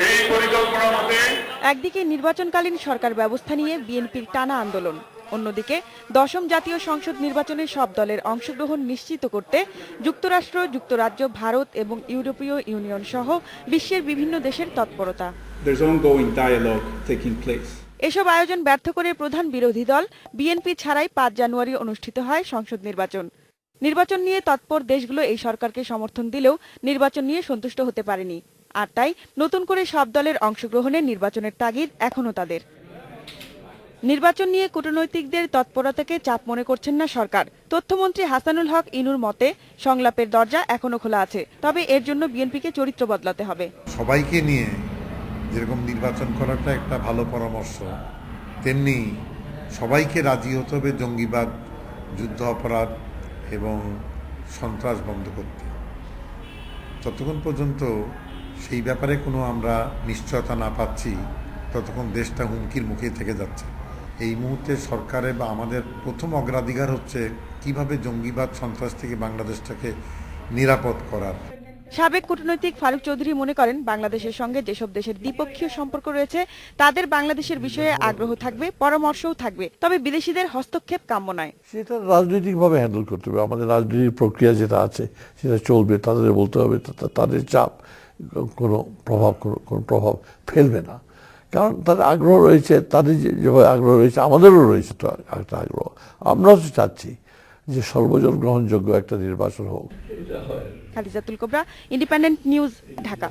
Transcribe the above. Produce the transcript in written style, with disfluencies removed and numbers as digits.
এই পরিকল্পনা মতে একদিকে নির্বাচনকালীন সরকার ব্যবস্থা নিয়ে বিএনপির টানা আন্দোলন, অন্যদিকে দশম জাতীয় সংসদ নির্বাচনে সব দলের অংশগ্রহণ নিশ্চিত করতে যুক্তরাষ্ট্র, যুক্তরাজ্য, ভারত এবং ইউরোপীয় ইউনিয়ন সহ বিশ্বের বিভিন্ন দেশের তৎপরতা। There's ongoing dialogue taking place. এসব আয়োজন ব্যর্থ করে প্রধান বিরোধী দল বিএনপি ছাড়াই 5 জানুয়ারি অনুষ্ঠিত হয় সংসদ নির্বাচন। নির্বাচন নিয়ে তৎপর দেশগুলো এই সরকারকে সমর্থন দিলেও নির্বাচন নিয়ে সন্তুষ্ট হতে পারেনি। আর তাই নতুন করে সব দলের অংশগ্রহণে নির্বাচনের তাগিদ এখনো তাদের। নির্বাচন নিয়ে কূটনৈতিকদের তৎপরতাকে চাপ মনে করছেন না সরকার। তথ্যমন্ত্রী হাসানুল হক ইনুর মতে সংলাপের দরজা এখনো খোলা আছে, তবে এর জন্য বিএনপিকে চরিত্র বদলাতে হবে। সবাইকে নিয়ে যেরকম নির্বাচন করাটা একটা ভালো পরামর্শ, তেমনি সবাইকে রাজি হতে হবে জঙ্গিবাদ, যুদ্ধ অপরাধ এবং সন্ত্রাস বন্ধ করতে। যতক্ষণ পর্যন্ত সেই ব্যাপারে কোনো আমরা নিশ্চয়তা না পাচ্ছি, ততক্ষণ দেশটা হুমকির মুখে থেকে যাচ্ছে। এই মুহূর্তে সরকারে বা আমাদের প্রথম অগ্রাধিকার হচ্ছে কিভাবে জঙ্গিবাদ, সন্ত্রাস থেকে বাংলাদেশটাকে নিরাপদ করার। সাবেক কূটনৈতিক ফারুক চৌধুরী মনে করেন, বাংলাদেশের সঙ্গে যেসব দেশের দ্বিপক্ষীয় সম্পর্ক রয়েছে তাদের বাংলাদেশের বিষয়ে আগ্রহ থাকবে, পরামর্শও থাকবে, তবে বিদেশিদের হস্তক্ষেপ কাম্য নয়। সেটা রাজনৈতিকভাবে হ্যান্ডেল করতে হবে। আমাদের রাজনৈতিক প্রক্রিয়া যেটা আছে সেটা চলবে, তাদের বলতে হবে তাদের চাপ কোনো প্রভাব ফেলবে না, কারণ তাদের আগ্রহ রয়েছে, তাদের যেভাবে আগ্রহ রয়েছে আমাদেরও রয়েছে তো একটা আগ্রহ। আমরাও তো চাচ্ছি যে সর্বজন গ্রহণযোগ্য একটা নির্বাচন হোক। খালিজাতুল কোবরা, ইন্ডিপেন্ডেন্ট নিউজ, ঢাকা।